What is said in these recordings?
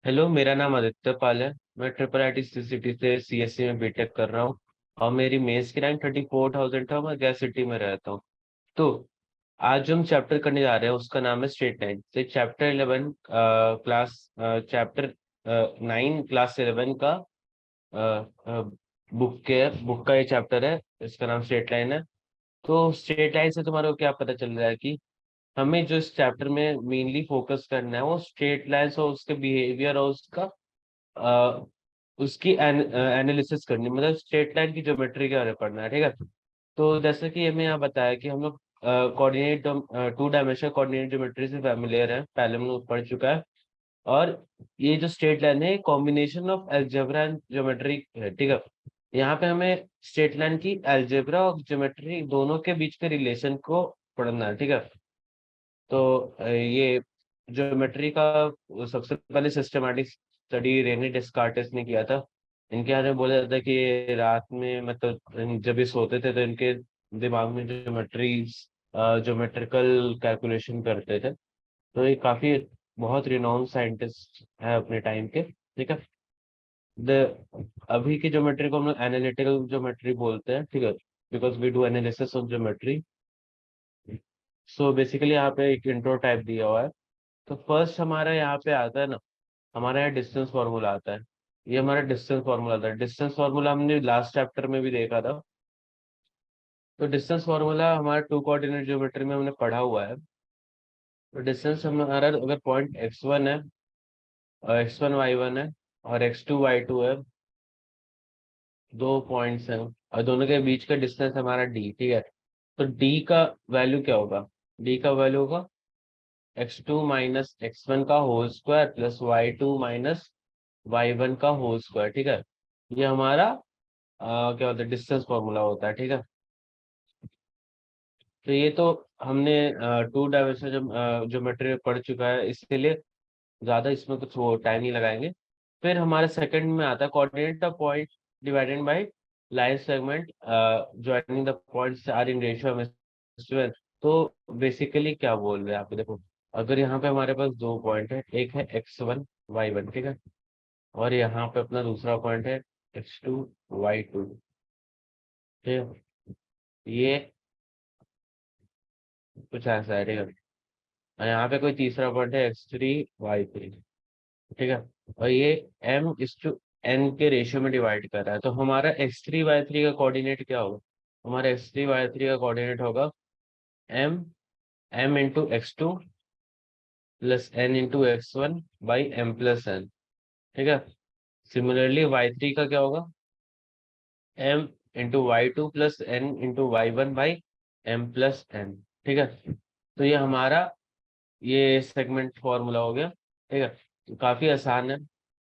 Hello, मेरा नाम आदित्य पाल है। मैं ट्रिपल आईटी सिटी से सीएससी में बीटेक कर रहा हूँ। और मेरी मेंस की रैंक 34,000 था। मैं गैस सिटी में रहता हूँ। तो आज जो हम चैप्टर करने जा रहे हैं उसका नाम है स्ट्रेट लाइन। तो चैप्टर 11 क्लास चैप्टर 9 क्लास 11 का बुक का ये चैप्टर है। इसका नाम स्ट्रेट लाइन है। तो स्ट्रेट लाइन से तुम्हारे को क्या पता चल रहा है कि हमें जो इस चैप्टर में मेनली फोकस करना है वो स्ट्रेट लाइन्स और उसके बिहेवियर और उसका अ, उसकी एनालिसिस करनी, मतलब स्ट्रेट लाइन की ज्योमेट्री के बारे में पढ़ना है। ठीक है। तो जैसे कि हमें यहाँ बताया कि हम लोग कोऑर्डिनेट 2 डायमेंशनल कोऑर्डिनेट ज्योमेट्री से फैमिलियर है, पहले हम लोग पढ़ चुका है। और ये जो स्ट्रेट लाइन है combination of algebra and geometry है। ठीक है। यहाँ पे हमें स्ट्रेट लाइन की अलजेब्रा और ज्योमेट्री दोनों के बीच के रिलेशन को पढ़ना है। ठीक है। तो ये ज्योमेट्री का सबसे पहले सिस्टमैटिक स्टडी रेने डेस्कार्टेस ने किया था। इनके बारे में बोला जाता है कि ये रात में, मतलब जब ये सोते थे तो इनके दिमाग में ज्योमेट्रिकल कैलकुलेशन करते थे। तो ये काफी बहुत रिनोन साइंटिस्ट है अपने टाइम के। ठीक है। द अभी की ज्योमेट्री को हम लोग एनालिटिकल ज्योमेट्री बोलते हैं। ठीक है। Because we do analysis of geometry. So basically यहाँ पे एक इंट्रो टाइप दिया हुआ है। तो फर्स्ट हमारा यहाँ पे आता है ना, हमारा यहाँ डिस्टेंस फार्मूला आता है। ये हमारा डिस्टेंस फार्मूला था। डिस्टेंस फार्मूला हमने लास्ट चैप्टर में भी देखा था। तो डिस्टेंस फार्मूला हमारा टू कोऑर्डिनेट ज्योमेट्री में हमने पढ़ा हुआ है। तो डिस्टेंस हमारा अगर पॉइंट x1 है और x1 y1 है और x2 y2 है, 2 पॉइंट्स हैं और दोनों के बीच का डिस्टेंस हमारा d। ठीक है। तो d का वैल्यू क्या होगा? d का वैल्यू होगा x2 - x1 का whole square plus y2 - y1 का होल स्क्वायर। ठीक है। ये हमारा क्या होता है, डिस्टेंस फॉर्मूला होता है। ठीक है। तो ये तो हमने 2 डायमेंशनल ज्योमेट्री में पढ़ चुका है, इसके लिए ज्यादा इसमें कुछ वो टाइम नहीं लगाएंगे। फिर हमारे सेकंड में आता है coordinate the point divided by line segment joining the points are in ratio. तो बेसिकली क्या बोल रहे हैं आप देखो, अगर यहाँ पे हमारे पास 2 पॉइंट है, एक है x1 y1। ठीक है। और यहाँ पे अपना दूसरा पॉइंट है x2 y2। ठीक है। ये कुछ ऐसा है। ठीक है। और यहाँ पे कोई तीसरा पॉइंट है x3 y3। ठीक है। और ये m/n के रेशियो में डिवाइड कर रहा है। तो हमारा x3 y3 का कोऑर्डिनेट क्या होगा? हमारा x3 y3 का कोऑर्डिनेट होगा m m × x2 plus n × x1/m+n। ठीक है। सिमिलरली y3 का क्या होगा? m × y2 plus n × y1/m+n। ठीक है। तो ये हमारा ये सेगमेंट फॉर्मूला हो गया। ठीक है। तो काफी आसान है,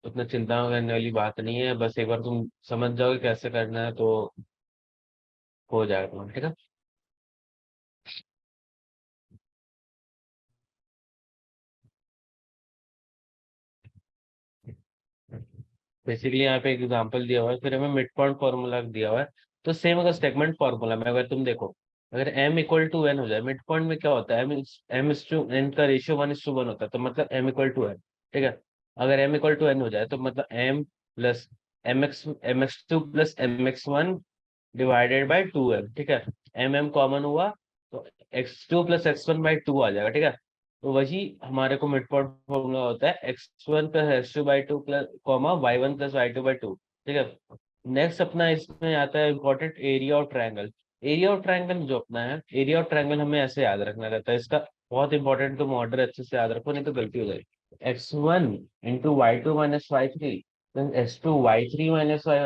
उतना चिंता करने वाली बात नहीं है। बस एक बार तुम समझ जाओगे कैसे करना है तो हो जाएगा तुम्हारा। ठीक है। बेसिकली यहाँ पे एक एग्जांपल दिया हुआ है, फिर हमें मिड पॉइंट फॉर्मूला दिया हुआ है। तो सेम अगर सेगमेंट फॉर्मूला में अगर तुम देखो, अगर m = n हो जाए, मिड पॉइंट में क्या होता है, m/n का रेशियो 1:1 होता है, तो मतलब m = n। ठीक है। अगर m = n हो जाए तो मतलब m+m x2 + mx1/2m। ठीक है। कॉमन हुआ तो x2 + x1/2 आ जाएगा। ठीक है। तो वही हमारे को मिड पॉइंट फॉर्मूला होता है x1 + x2/2 plus y1 + y2/2। ठीक है। नेक्स्ट अपना इसमें आता है important area of triangle. Area of triangle जो अपना है, एरिया ऑफ ट्रायंगल हमें ऐसे याद रखना रहता है। इसका बहुत इंपॉर्टेंट, तुम ऑर्डर अच्छे से याद रखो नहीं तो गलती हो जाएगी। x1 × y2 - y3, then x2 y3 - y1 plus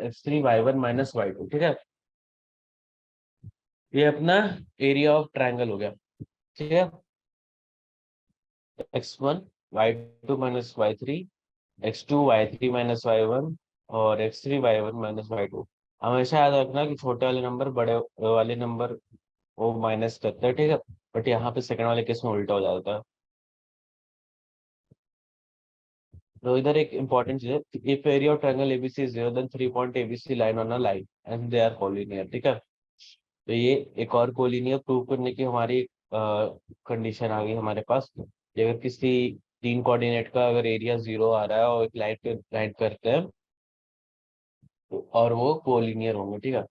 x3 y1 - y2। ठीक है। ये अपना एरिया ऑफ ट्रायंगल हो गया। ठीक है। x1 y2 - y3, x2 y3 - y1 और x3 y1 - y2। हमेशा याद रखना कि छोटे वाले नंबर बड़े वाले नंबर वो माइनस करते हैं। ठीक है। बट यहाँ पे सेकंड वाले केस में उल्टा हो जाता है। तो इधर एक इंपॉर्टेंट चीज है, if area of triangle A B C is 0 then 3 point A B C line on a line and they are collinear. ठीक है। तो ये एक और कोलिनियर प्रूव करने की हमारी कंडीशन आ गई हमारे पास। ये अगर किसी 3 कोऑर्डिनेट का अगर एरिया 0 आ रहा है और एक लाइन पे लाइन करते हैं और वो कोलिनियर होंगे, ठीक है।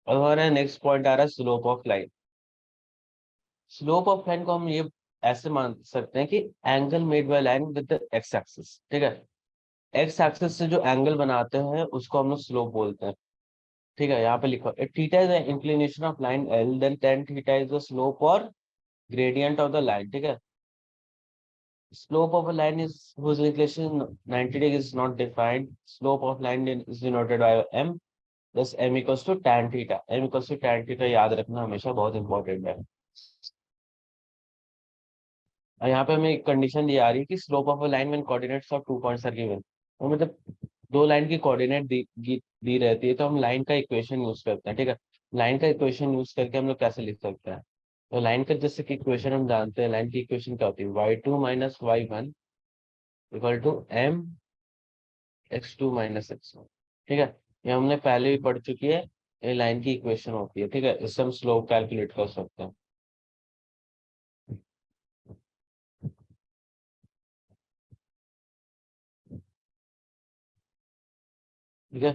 और हमारा नेक्स्ट पॉइंट आ रहा है slope of line. Slope of line को हम ये ऐसे मान सकते हैं कि angle made by line with the x axis, ठीक है। एक्स एक्सिस से जो एंगल बनाते हैं उसको हम लोग स्लोप बोलते हैं, ठीक है। यहाँ पे लिखो if theta is the inclination of line L then tan theta is the slope और ग्रेडियंट ऑफ द लाइन, ठीक है। Slope of a line is whose inclination 90 degrees is not defined. Slope of line is denoted by m. Thus m equals to tan theta. M equals to tan theta याद रखना हमेशा बहुत important है। और यहाँ पे हमें एक कंडीशन दी आ रही है कि slope of a line when coordinates of 2 points are given. तो मतलब दो लाइन की कोऑर्डिनेट दी रहती है तो हम लाइन का इक्वेशन यूज करते हैं, ठीक है। लाइन का इक्वेशन यूज करके हम लोग कैसे लिख सकते हैं? तो लाइन का जैसे कि इक्वेशन हम जानते हैं, लाइन की इक्वेशन क्या होती है, y2 minus y1 equal to m x2 minus x1, ठीक है। ये हमने पहले भी पढ़ चुकी है, ये लाइन की इक्वेशन होती है, ठीक है। इससे हम स्लोप कैलकुलेट कर सकते हैं, ठीक है।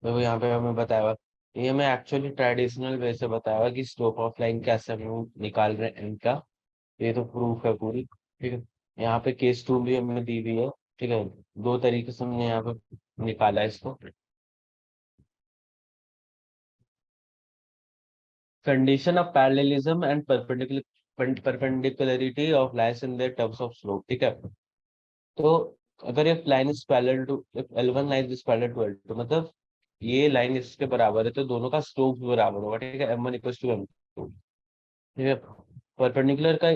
तो यहाँ पे हमें बताया हुआ, ये हमें एक्चुअली ट्रेडिशनल वे से बताया हुआ कि स्लोप ऑफ लाइन कैसे हम लोग निकाल रहे हैं इनका। ये तो प्रूफ है पूरी, ठीक है। यहाँ पे केस 2 भी हमें दी हुई है, ठीक है। दो तरीके से हमने यहाँ पे निकाला है इसको। Condition of parallelism and perpendicularity of lines in their terms of slope, ठीक है। तो अगर if line is parallel to, if L1 line is parallel to L2, मतलब ये लाइन इसके बराबर है तो दोनों का स्लोप भी बराबर होगा, ठीक है। M1 इक्वल टू M2, ठीक है। परपेंडिकुलर का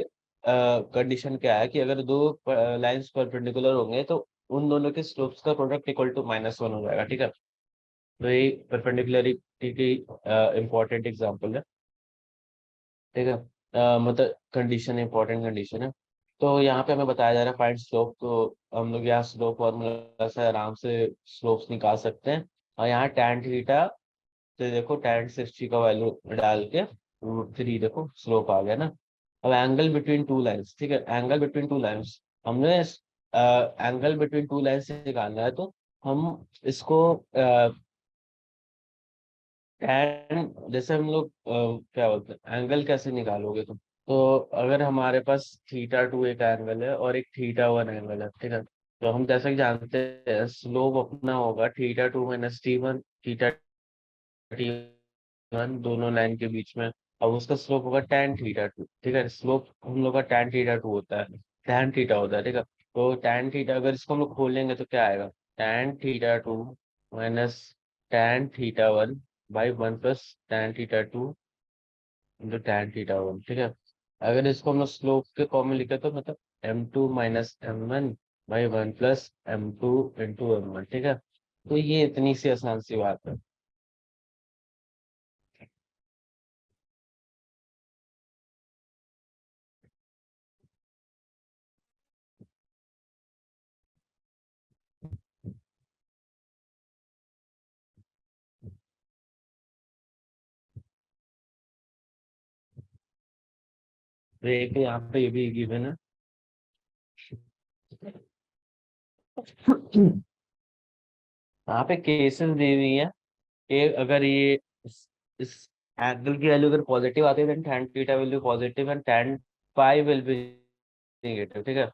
कंडीशन क्या है कि अगर दो लाइंस परपेंडिकुलर होंगे तो उन दोनों के स्लोप्स का प्रोडक्ट इक्वल टू -1 हो जाएगा, ठीक है। तो ये परपेंडिकुलरिटी की इंपॉर्टेंट एग्जांपल है, ठीक है। मतलब कंडीशन इंपॉर्टेंट कंडीशन है। तो यहाँ पे हमें बताया जा रहा है फाइंड स्लोप, तो हम लोग यहाँ स्लोप फॉर्मूला से आराम से स्लोप्स निकाल सकते हैं। और यहाँ tan थीटा से देखो tan 60 का वैल्यू डाल के √3 देखो स्लोप आ गया ना। अब एंगल बिटवीन टू लाइंस, ठीक है। एंगल बिटवीन टू लाइंस हमने एंगल बिटवीन टू लाइंस निकालना है तो हम इसको tan, जैसे हम लोग क्या बोलते हैं एंगल कैसे निकालोगे तुम? तो अगर हमारे पास θ2 एक एंगल है और एक θ1 एंगल है, ठीक है। तो हम जैसा कि जानते हैं स्लोप अपना होगा θ2 माइनस T1, θ1 दोनों लाइन के बीच में। अब उसका स्लोप होगा tan θ2, ठीक है। स्लोप हम लोग का tan θ2 होता है, tan थीटा होता है, ठीक है। तो tan थीटा अगर इसको हम लोग खोलेंगे तो क्या आएगा, tan θ2 minus tan θ1 by 1 plus tan θ2 into tan θ1, ठीक है। अगर इसको हम लोग स्लोप के फॉर्म में लिखे तो मतलब m2 minus m1 by 1 plus m2 into m1, ठीक है। तो ये इतनी सी आसान सी बात है। तो एक यहाँ पे ये भी गिवन है। यहाँ पे केसेस दी हुई है कि अगर ये इस एंगल की वैल्यू अगर पॉजिटिव आती है then tan theta will be positive and tan pi will be negative, ठीक है।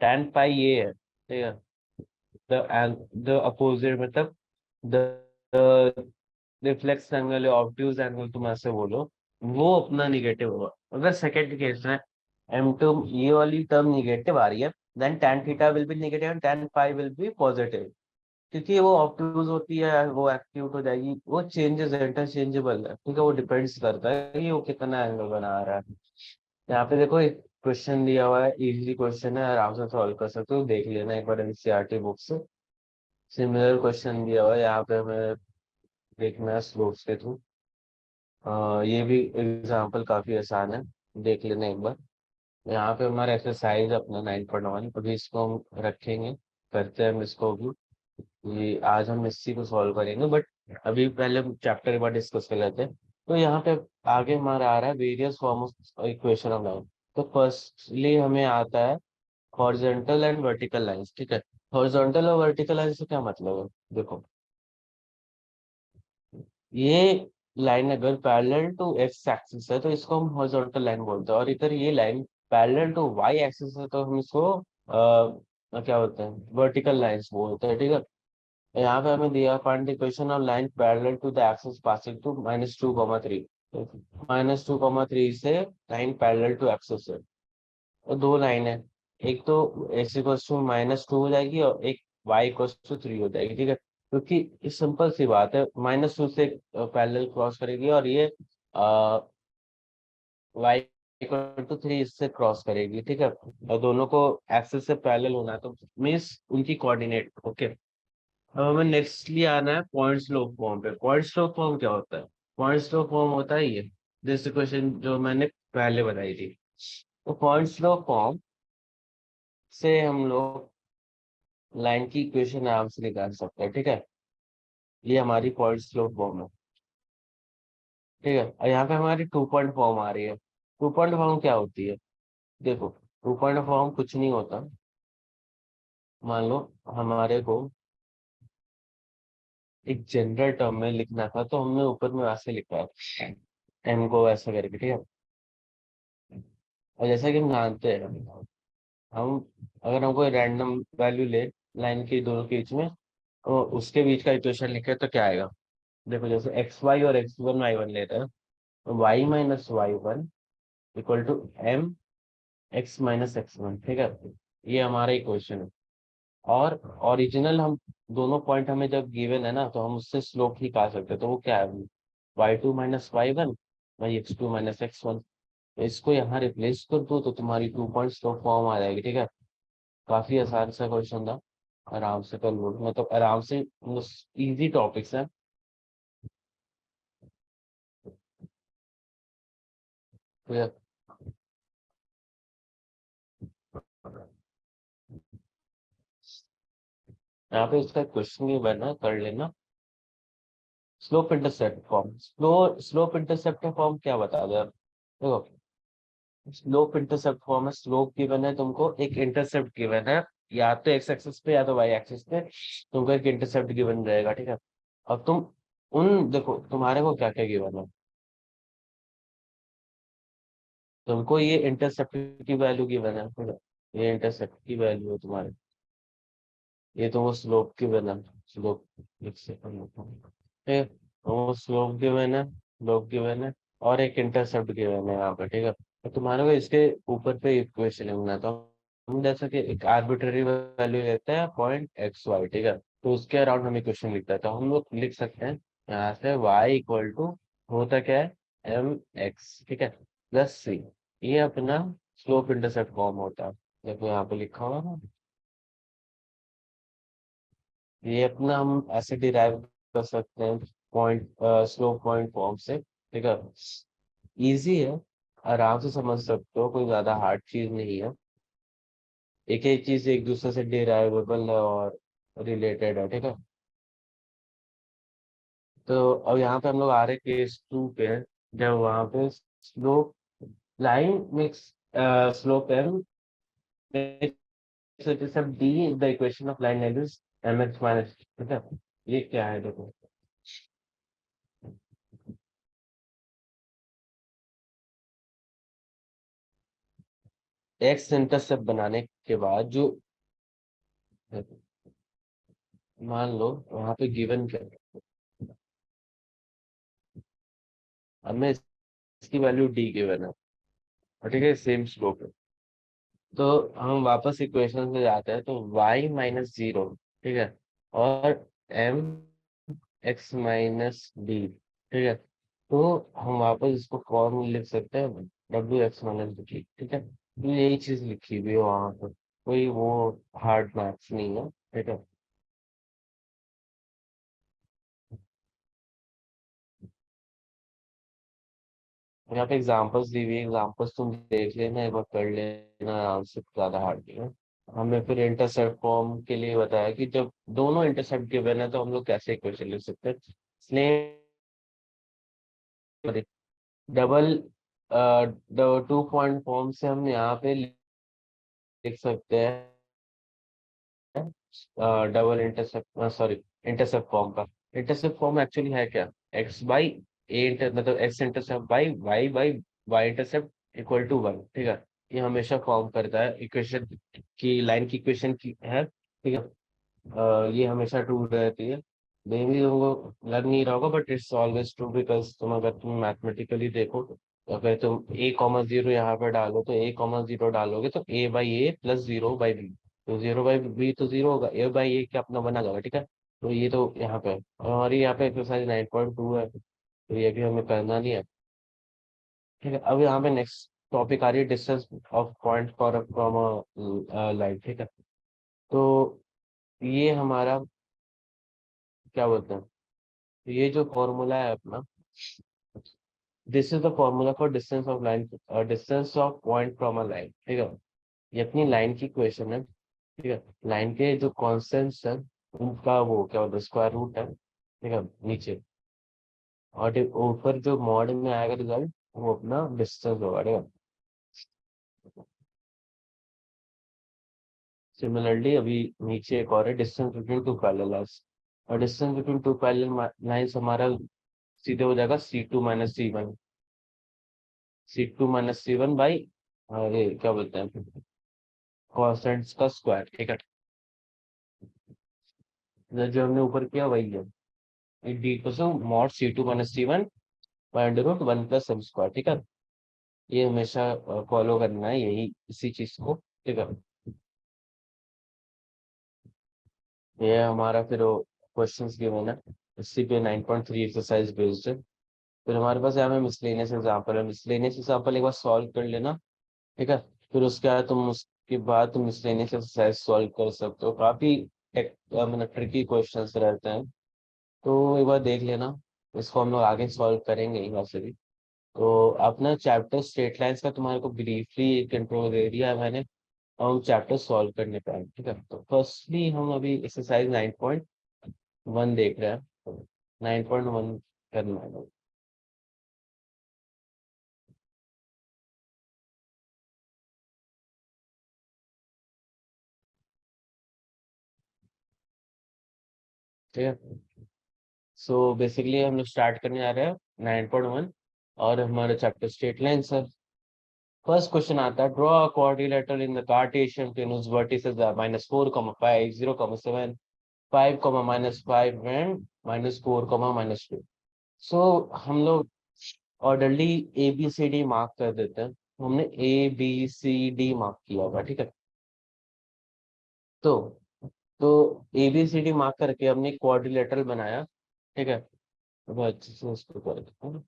tan पाई ये है, ठीक है। द अपोजिट मतलब द रिफ्लेक्स एंगल या ऑब्ट्यूज एंगल तुम ऐसे बोलो, वो अपना निगेटिव होगा। अगर सेकंड केस में m2 ये वाली टर्म निगेटिव आ रही है then tan theta will be negative and tan pi will be positive, क्योंकि वो ऑप्टिम्स होती है वो एक्टिवेट हो जाएगी, वो चेंजेस इंटरचेंजेबल है, ठीक है। वो डिपेंड्स करता है कि वो कितना एंगल बना रहा है। यहाँ पे देखो एक क्वेश्चन दिया हुआ है, इजी क्वेश्चन है, आराम से सॉल्व कर सकते हो, देख लेना एक बार एनसीईआरटी बुक से। सिमिलर क्वेश्चन दिया हुआ है यहाँ पे, हमें देखना है स्लोप्स के थ्रू। ये भी एग्जाम्पल काफी आसान है, देख लेना एक बार। यहाँ पे हमारा एक्सरसाइज अपना 9.1 अभी इसको हम रखेंगे, करते हैं हम इसको भी। ये आज हम इसी को सॉल्व करेंगे बट अभी पहले चैप्टर एक बार डिस्कस कर लेते हैं। तो यहाँ पे आगे हमारा आ रहा है various form of equation of line. तो फर्स्टली हमें आता है हॉरिजॉन्टल एंड वर्टिकल लाइंस, ठीक है। हॉरिजॉन्टल और वर्टिकल लाइन से क्या मतलब है? देखो, ये लाइन अगर पैरेलल टू एक्स एक्सिस है तो इसको हम हॉरिजॉन्टल लाइन बोलते हैं, और इधर ये line parallel to Y axis है तो हम इसको क्या बोलते हैं, वर्टिकल लाइंस बोलते हैं, ठीक है। यहाँ पे हमें दिया find the equation of line parallel to the axis passing to -2, 3। -2, 3 से लाइन पैरेलल टू एक्सिस है, और दो लाइन है। एक तो एक्स इक्वल्स टू -2 हो जाएगी और एक वाई इक्वल्स टू 3 हो जाएगी, ठीक है। क्योंकि ये सिंपल सी बात है, -2 से पैरेलल क्रॉस करेगी, और ये वाई इक्वल टू 3 इससे क्रॉस करेगी, ठीक है। और दोनों को एक्सिस से पैरेलल होना है, तो मीन्स उनकी कोऑर्डिनेट, ओके। अब हमें नेक्स्टली आना है पॉइंट स्लोप फॉर्म पे। पॉइंट स्लोप फॉर्म क्या होता है? पॉइंट स्लोप फॉर्म होता है ये, जैसे क्वेश्चन जो मैंने पहले बताई थी। तो पॉइंट स्लोप फॉर्म से हम लोग लाइन की इक्वेशन आराम से निकाल सकते हैं, ठीक है। ये हमारी पॉइंट स्लोप फॉर्म है, ठीक है। और यहाँ पे हमारी 2 पॉइंट फॉर्म आ रही है। 2 पॉइंट फॉर्म क्या होती है? देखो, 2 पॉइंट फॉर्म कुछ नहीं होता। मान लो हमारे को एक जनरल टर्म में लिखना था, तो हमने ऊपर में वैसे लिखा है एम को वैसा करके, ठीक है। और जैसा कि हम जानते हैं, हम अगर हम कोई रैंडम वैल्यू ले लाइन के दोनों के बीच में, तो उसके बीच का इक्वेशन लिखे तो क्या आएगा? देखो, जैसे XY और X1 Y1 लेते हैं, तो Y-Y1 equal to M X-X1, ठीक है। ये हमारा इक्वेशन है। और ओरिजिनल हम दोनों पॉइंट हमें जब गिवन है ना, तो हम उससे स्लोप निकाल सकते हैं। तो वो क्या है? Y2 - Y1 X2 - X1। तो इसको यहाँ रिप्लेस कर दो तो तुम्हारी 2 पॉइंट स्लोप फॉर्म आ जाएगी, ठीक है। काफी आसान सा क्वेश्चन था, आराम से कर लो, मतलब आराम से, इजी टॉपिक्स है। तो यहाँ पे इसका क्वेश्चन भी बना, कर लेना। Slope intercept form, slope intercept form क्या बता दो यार। देखो, स्लोप इंटरसेप्ट फॉर्म है, स्लोप गिवन है तुमको, एक इंटरसेप्ट गिवन है, या तो एक्स एक्सिस पे या तो वाई एक्सिस पे तुमको एक इंटरसेप्ट गिवन रहेगा, ठीक है। अब तुम उन देखो, तुम्हारे को क्या क्या गिवन है। तुमको ये इंटरसेप्ट की वैल्यू गिवन है, ठीक है? ये इंटरसेप्ट की वैल्यू है तुम्हारे, ये तो वो स्लोप गिवन है। स्लोप, एक सेकंड, ठीक है। वो स्लोप गिवन है, स्लोप गिवन है, और एक इंटरसेप्ट गिवन है यहाँ पे, ठीक है। तो तुम्हारे को इसके ऊपर पे इक्वेशन लिखना, तो हम जैसे कि एक आर्बिट्ररी वैल्यू लेते हैं .xy, ठीक है। तो उसके अराउंड हम इक्वेशन लिखते हैं, तो हम लोग लिख सकते हैं यहाँ से y इक्वल टू, होता क्या है, mx, ठीक है, प्लस c। ये अपना स्लोप इंटरसेप्ट फॉर्म होता है। देखो यहाँ पे लिखा हुआ है ना, ये अपना हम ऐसे डिराइव कर सकते हैं पॉइंट, स्लोप पॉइंट फॉर्म से, ठीक है। इजी है, आराम से समझ सकते हो, कोई ज्यादा हार्ड चीज नहीं है। एक एक चीज एक दूसरे से डिराइवेबल है और रिलेटेड है, ठीक है। तो अब यहाँ पे हम लोग आ रहे केस 2 पे हैं, जब वहाँ पे slope line mix slope M sub D the equation of line values mx-, ठीक है। ये क्या है देखो, एक्स इंटरसेप्ट बनाने के बाद जो, मान लो वहां पे गिवन क्या है, हमें इसकी वैल्यू डी गिवन है, और ठीक है, सेम स्लोप है। तो हम वापस इक्वेशन में जाते हैं, तो y-0, ठीक है, और एम x-d, ठीक है। तो हम वापस इसको फॉर्म में लिख सकते हैं W x-d, ठीक है। तो यही चीज लिखी हुई है वहां पर, कोई वो हार्ड मैथ्स नहीं है, ठीक है। यहाँ पे एग्जांपल्स दी हुई है, एग्जांपल्स तुम देख लेना, एक बार कर लेना आराम से, ज्यादा हार्ड नहीं है। हमें फिर इंटरसेप्ट फॉर्म के लिए बताया कि जब दोनों इंटरसेप्ट गिवन है तो हम लोग कैसे इक्वेशन लिख सकते हैं। इसलिए डबल 2 पॉइंट फॉर्म से हम यहाँ पे लिख सकते हैं double intercept, sorry, intercept form का। इंटरसेप्ट फॉर्म एक्चुअली है क्या? एक्स बाई ए इंटर मतलब X intercept by Y intercept equal to one, ठीक है। ये हमेशा फॉर्म करता है इक्वेशन की, लाइन की इक्वेशन की है, ठीक है। ये हमेशा ट्रू रहती है। मे बी तुमको लग नहीं रहा होगा, but it's always true, because तुम अगर तुम मैथमेटिकली देखो तो अगर तुम ए कॉमा जीरो यहाँ पे डालो तो ए कॉमा जीरो डालोगे तो A by A plus zero by B, तो जीरो बाई बी तो जीरो होगा, ए बाई ए क्या अपना बना जाएगा, ठीक है। तो ये तो यहाँ पे है। और हमारी यहाँ पे एक्सरसाइज 9.2 है, तो ये भी हमें करना नहीं है, ठीक है। अब यहाँ पे नेक्स्ट टॉपिक आ रही है distance of point for from line, ठीक है। तो ये हमारा क्या बोलते हैं, ये जो फॉर्मूला है अपना, this is the formula for distance of line, distance of point from a line, ठीक है। ये अपनी लाइन की क्वेश्चन है, ठीक है। लाइन के जो कॉन्स्टेंट्स है उनका वो क्या होता है, स्क्वायर रूट है, ठीक है, नीचे। और ऊपर जो मॉड में आएगा रिजल्ट, वो अपना डिस्टेंस होगा, ठीक है। सिमिलरली अभी नीचे एक और है, distance between two parallel lines. और distance between two parallel lines हमारा सीधे हो जाएगा C2 - C1, C2 - C1 by ये क्या बोलते हैं, कॉन्स्टेंट्स का स्क्वायर, ठीक है। जो हमने ऊपर किया वही है, डी को mod C2 - C1 by under root one plus M square, ठीक है। ये हमेशा फॉलो करना है, यही इसी चीज को, ठीक है। ये हमारा फिर क्वेश्चन गिवन है, इसी पे 9.3 एक्सरसाइज बेस्ड है। फिर हमारे पास यहाँ पे मिसलेनियस एग्जाम्पल है, मिसलेनियस एग्जाम्पल एक बार सॉल्व कर लेना, ठीक है। फिर उसके बाद उसके बाद तुम मिसलेनियस एक्सरसाइज सॉल्व कर सकते हो, काफी मतलब ट्रिकी क्वेश्चंस रहते हैं, तो एक बार देख लेना। इसको हम लोग आगे सॉल्व करेंगे ही वैसे भी। तो अपना चैप्टर स्ट्रेट लाइंस का तुम्हारे को ब्रीफली एक इंट्रो दे दिया है मैंने, और हम चैप्टर सॉल्व करने पे आए, ठीक है। तो फर्स्टली हम अभी एक्सरसाइज 9.1 देख रहे हैं, 9.1 करना है, ठीक है। सो बेसिकली हम लोग स्टार्ट करने आ रहे हैं 9.1, और हमारा chapter straight line sir. First question आता है, draw a quadrilateral in the Cartesian plane whose vertices are -4, 5, 0, 7, 5, -5 and -4, -2। So हम लोग orderly A B C D mark कर देते हैं, हमने A B C D mark किया होगा, ठीक है। तो तो A B C D mark करके हमने क्वाड्रिलेटरल बनाया, ठीक है। अब अच्छे से उसको कर देते हैं,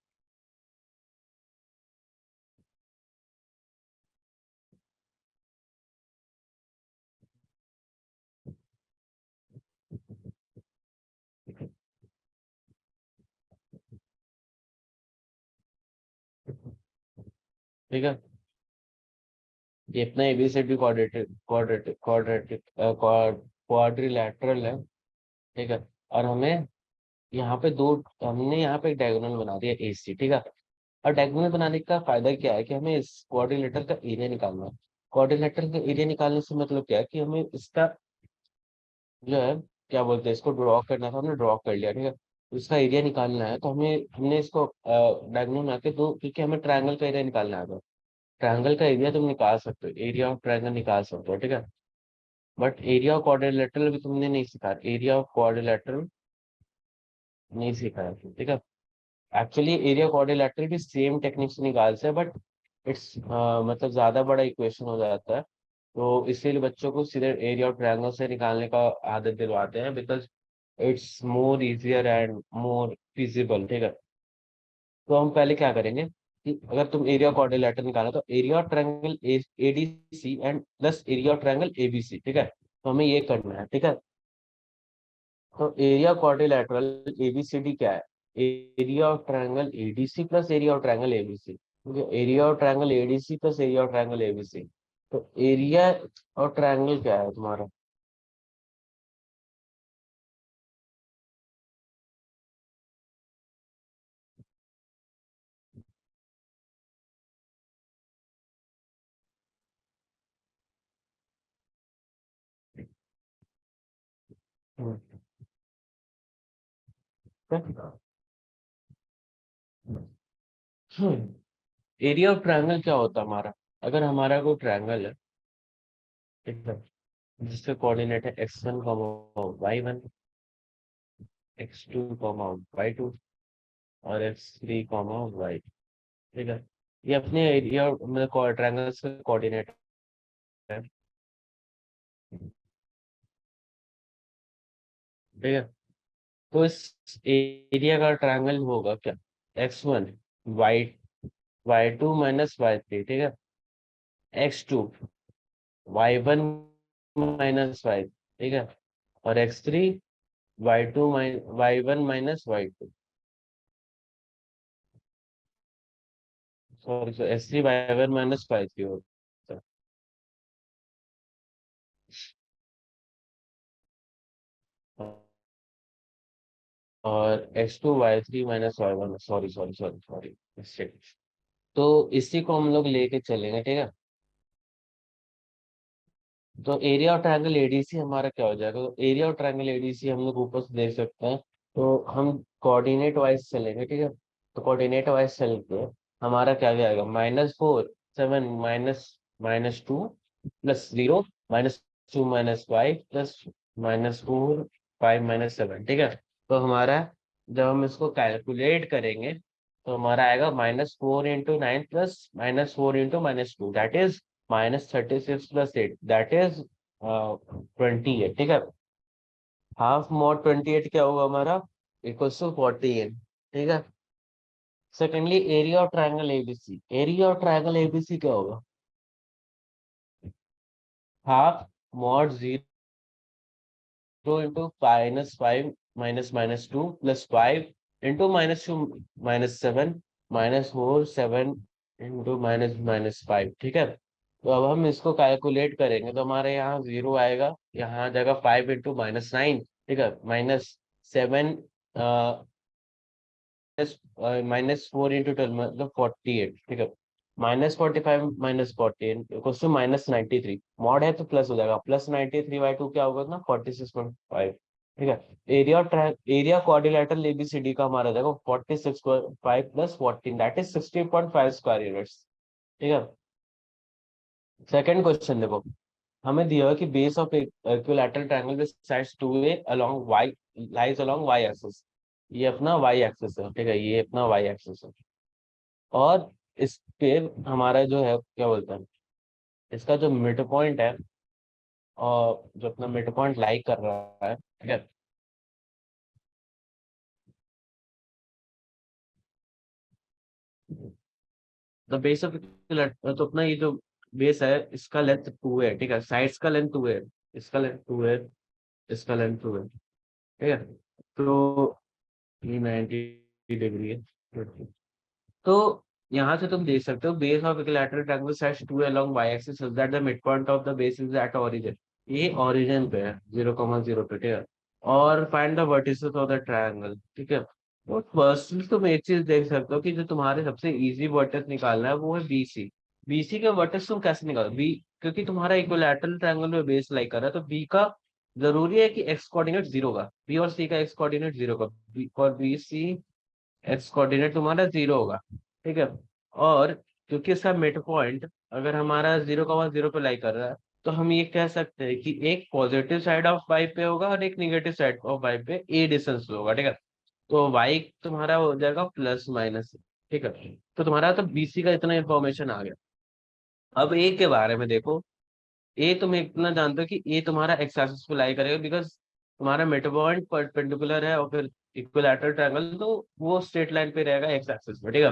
ठीक है। ये इतना A B C D quadratic quadratic quadratic quadrilateral है, ठीक है। और हमें यहाँ पे दो, हमने यहाँ पे एक डायगोनल बना दिया एसी, ठीक है। और डायगोनल बनाने का फायदा क्या है कि हमें इस क्वाड्रिलेटर का एरिया निकालना है। क्वाड्रिलेटर का एरिया निकालने से मतलब क्या है कि हमें इसका जो है क्या बोलते हैं, इसको ड्रॉ करना था, हमने ड्रॉ कर लिया, ठीक है। इसका एरिया निकालना है, तो हमें हमने इसको डायगोनल बना के दो, क्योंकि हमें ट्रायंगल का एरिया निकालना है। ट्रायंगल का एरिया तुम निकाल सकते हो, एरिया ऑफ ट्रायंगल निकाल सकते हो, ठीक है। बट एरिया ऑफ क्वाड्रिलेटरल भी तुमने नहीं सीखा, एरिया ऑफ क्वाड्रिलेटरल नहीं सीखा है, ठीक है। एक्चुअली एरिया क्वाड्रिलेटरल भी सेम टेक्निक से निकाल से, बट इट्स मतलब ज्यादा बड़ा इक्वेशन हो जाता है, तो इसीलिए बच्चों को सीधे एरिया ऑफ ट्रायंगल से निकालने का आदत दिलवाते हैं, because it's more easier and more feasible, ठीक है। तो हम पहले क्या करेंगे कि अगर तुम एरिया क्वाड्रिलेटरल निकालो तो area of triangle ADC and plus area of triangle ABC, ठीक है। तो हमें ये करना है, ठीक है। तो एरिया क्वाड्रिलेटरल एबीसीडी क्या है, area of triangle ADC plus area of triangle ABC, क्योंकि area of triangle ADC plus area of triangle ABC. तो एरिया और ट्रायंगल क्या है तुम्हारा, एरिया ऑफ ट्रायंगल क्या होता है हमारा? अगर हमारा कोई ट्रायंगल है, ठीक है, जिसके कोऑर्डिनेट है x1 y1, x2 y2 और x3 y, ठीक है, ये अपने एरिया मतलब ट्रायंगल्स के कोऑर्डिनेट है, ठीक है। तो इस एरिया का ट्रायंगल होगा क्या? x1 y y2 minus y3, ठीक है, x2 y1 माइनस y, ठीक है, और x3 y1 minus y2, sorry x3 y1 minus y3 होता है, और x2 y3 minus y1, sorry sorry sorry sorry. तो इसी को हम लोग लेके चलेंगे, ठीक है। तो एरिया ऑफ ट्रायंगल एडीसी हमारा क्या हो जाएगा? तो एरिया ऑफ ट्रायंगल एडीसी हम लोग ऊपर से देख सकते हैं। तो हम कोऑर्डिनेट वाइज चलेंगे, ठीक है। तो कोऑर्डिनेट वाइज चल के हमारा क्या जाएगा? -4 7 माइनस 2 प्लस 0 -2 माइनस 5 प्लस -4 5 -7, ठीक है। तो हमारा जब हम इसको कैलकुलेट करेंगे तो हमारा आएगा -4 × 9 plus -4 × -2, that is -36 plus 8, that is 28, ठीक है। हाफ मॉड 28 क्या होगा हमारा? इक्वल्स टू 48, ठीक है। Secondly area of triangle ABC, area of triangle ABC क्या होगा? Half mod 0 × -5 -2 plus 5 into -2 -7 -4 7 into -5, ठीक है। तो अब हम इसको कैलकुलेट करेंगे तो हमारे यहाँ 0 आएगा, यहाँ आ जाएगा 5 इंटू -9, ठीक है, -7 -4 × 12 मतलब 48, ठीक है, -45 -14 -93, मॉड है तो प्लस हो जाएगा, +93/2 क्या होगा ना? 46.5, ठीक है। एरिया क्वाड्रिलेटरल एबीसीडी का हमारा देखो 46.5 plus 14, that is 60.5 square units, ठीक है। सेकंड क्वेश्चन देखो, हमें दिया है कि base of equilateral triangle with sides 2a along y lies along y axis, ये अपना y एक्सिस है, ठीक है, ये अपना y एक्सिस है। और इस पे हमारा जो है क्या बोलते हैं, इसका जो मिड पॉइंट है और जो अपना मिड पॉइंट लाई कर रहा है, ठीक है। द बेस ऑफ तो अपना ये जो बेस है इसका लेंथ 2 है, ठीक है, साइड्स का लेंथ 2 है, इसका लेंथ 2 है, इसका लेंथ 2 है, ठीक है। तो ये 90 डिग्री है। तो यहाँ से तुम देख सकते हो base of equilateral triangle sets 2 along y axis such that the mid point of the base is at origin, ये ओरिजिन पे है 0,0 पे, ठीक है। और find the vertices of the triangle, ठीक है। तो फर्स्टली तुम एक चीज देख सकते हो कि जो तुम्हारे सबसे इजी वर्टेक्स निकालना है वो है बीसी। बीसी का वर्टेक्स तुम कैसे निकालो? बी, क्योंकि तुम्हारा इक्विलैटरल ट्रायंगल में बेस लाई कर रहा है तो बी का जरूरी है कि एक्स कोऑर्डिनेट 0 का, बी और सी का एक्स कोऑर्डिनेट 0 का, और बी सी एक्स कोऑर्डिनेट तुम्हारा 0 होगा, ठीक है। और क्योंकि इसका मिड पॉइंट अगर हमारा 0,0 पे लाई कर रहा है तो हम ये कह सकते हैं कि एक पॉजिटिव साइड ऑफ वाई पे होगा और एक निगेटिव साइड ऑफ वाई पे ए डिस्टेंस पे होगा, ठीक है। तो वाई तुम्हारा हो जाएगा प्लस माइनस, ठीक है। तो तुम्हारा तो बीसी का इतना इंफॉर्मेशन आ गया। अब ए के बारे में देखो, ए तुम इतना जानते हो कि ए तुम्हारा एक्स एक्सिस पे लाई करेगा बिकॉज तुम्हारा मिड पॉइंट परपेंडिकुलर है और फिर इक्विलैटरल ट्रायंगल तो वो स्ट्रेट लाइन पे रहेगा एक्स एक्सिस पे, ठीक है।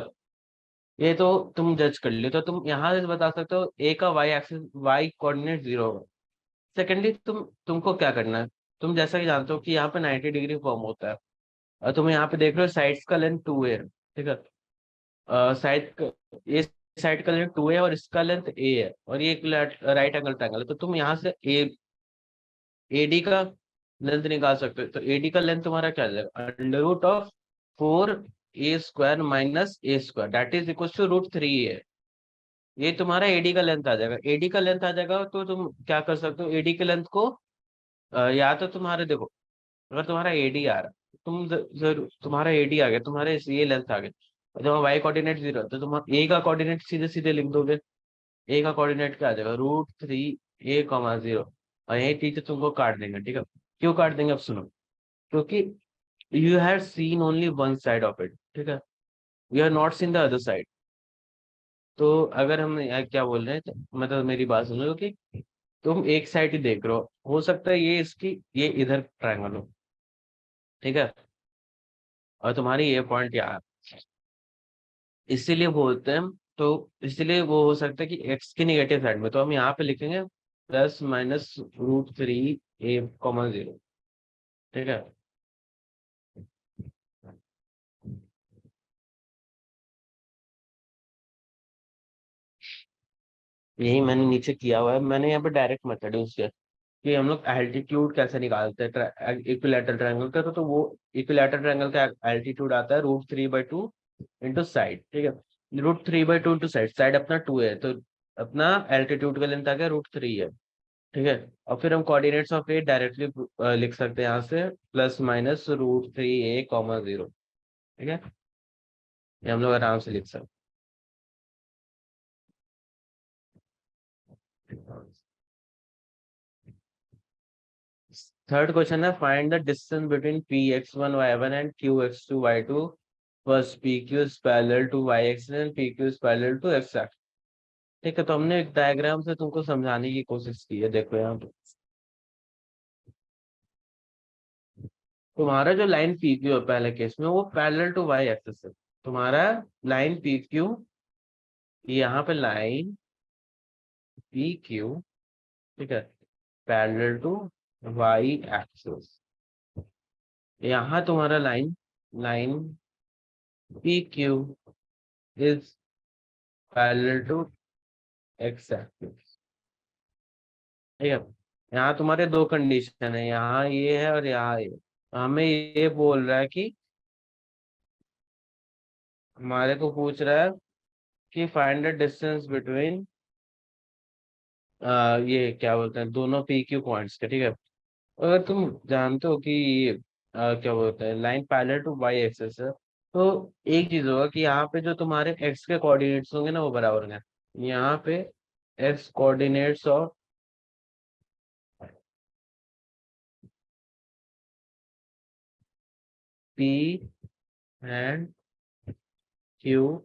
ये तो तुम जज कर लियो, तो तुम यहाँ से बता सकते हो ए का वाई एक्सिस वाई कोऑर्डिनेट 0 होगा। सेकेंडली तुमको क्या करना है? तुम जैसा कि जानते हो कि यहाँ पे 90 डिग्री फॉर्म होता है और तुम यहाँ पे देख रहे हो साइड्स का लेंथ 2 है, ठीक है। ये साइड का लेंथ 2 है और इसका लेंथ ए है और ये एक राइट एंगल ट्रायंगल है, तो तुम यहाँ से ए एडी का लेंथ निकाल सकते हो। तो एडी का लेंथ तुम्हारा क्या आ जाएगा? √4 a² minus a² that is equal to √3 है। ये तुम्हारा एडी का लेंथ आ जाएगा। एडी का लेंथ आ जाएगा तो तुम क्या कर सकते हो? एडी के लेंथ को या तो तुम्हारे देखो अगर तुम्हारा एडी आ रहा है, जरूर तुम्हारा एडी आ गया, तुम्हारे ये लेंथ आ गया, और तुम्हारा वाई कोऑर्डिनेट 0 है, तो तुम ए का कोऑर्डिनेट सीधे सीधे लिख दोगे। ए का कोऑर्डिनेट क्या आ जाएगा, √3a, 0। और यही टीचर तुमको काट देंगे, ठीक है। क्यों काट देंगे, अब सुनो। क्योंकि you have seen only one side of it, ठीक है, you have not seen the other side. तो अगर हम क्या बोल रहे हैं, तो मतलब मेरी बात सुनो कि तुम एक साइड ही देख रहे हो सकता है ये इसकी ये इधर ट्रायंगल हो, ठीक है, और तुम्हारी ये पॉइंट यहाँ है। इसीलिए बोलते हैं हम, तो इसीलिए वो हो सकता है कि एक्स की निगेटिव साइड में, तो हम यहाँ पे लिखेंगे ±√3a, 0, ठीक है। यही मैंने नीचे किया हुआ है, मैंने यहाँ पे डायरेक्ट मेथड यूज किया कि हम लोग एल्टीट्यूड कैसे निकालते हैं इक्विलैटरल ट्रायंगल का, तो वो इक्विलैटरल ट्रायंगल का एल्टीट्यूड आता है √3/2 इंटू साइड, ठीक है। √3/2 इंटू साइड, साइड अपना 2 है, तो अपना एल्टीट्यूड का लेंथ आ गया √3 है, ठीक है। और फिर हम कोऑर्डिनेट्स ऑफ ए डायरेक्टली लिख सकते हैं यहाँ से, ±√3a, 0, ठीक है। ये हम लोग आराम से लिख सकते हैं। थर्ड क्वेश्चन है, find the distance between Px1 y1 and Qx2 y2 first PQ is parallel to y axis and PQ is parallel to x axis, ठीक है। तो हमने एक डायग्राम से तुमको समझाने की कोशिश की है, देखो यहाँ पे तुम्हारा जो लाइन PQ है पहले केस में, वो पैरेलल टू y एक्सिस है। तुम्हारा लाइन PQ, यहाँ पे लाइन PQ, ठीक है, पैरेलल टू y एक्सिस। यहाँ तुम्हारा line line PQ is parallel to x axis, ठीक है। यहाँ तुम्हारे दो कंडीशन है, यहाँ ये है और यहाँ ये। हमें ये बोल रहा है कि हमारे को पूछ रहा है कि फाइंड द डिस्टेंस बिटवीन ये क्या बोलते हैं दोनों PQ पॉइंट्स के, ठीक है। अगर तुम जानते हो कि ये क्या बोलते हैं line parallel to y axis है, तो एक चीज होगा कि यहाँ पे जो तुम्हारे x के कोऑर्डिनेट्स होंगे ना, वो बराबर होंगे। यहाँ पे x coordinates of P and Q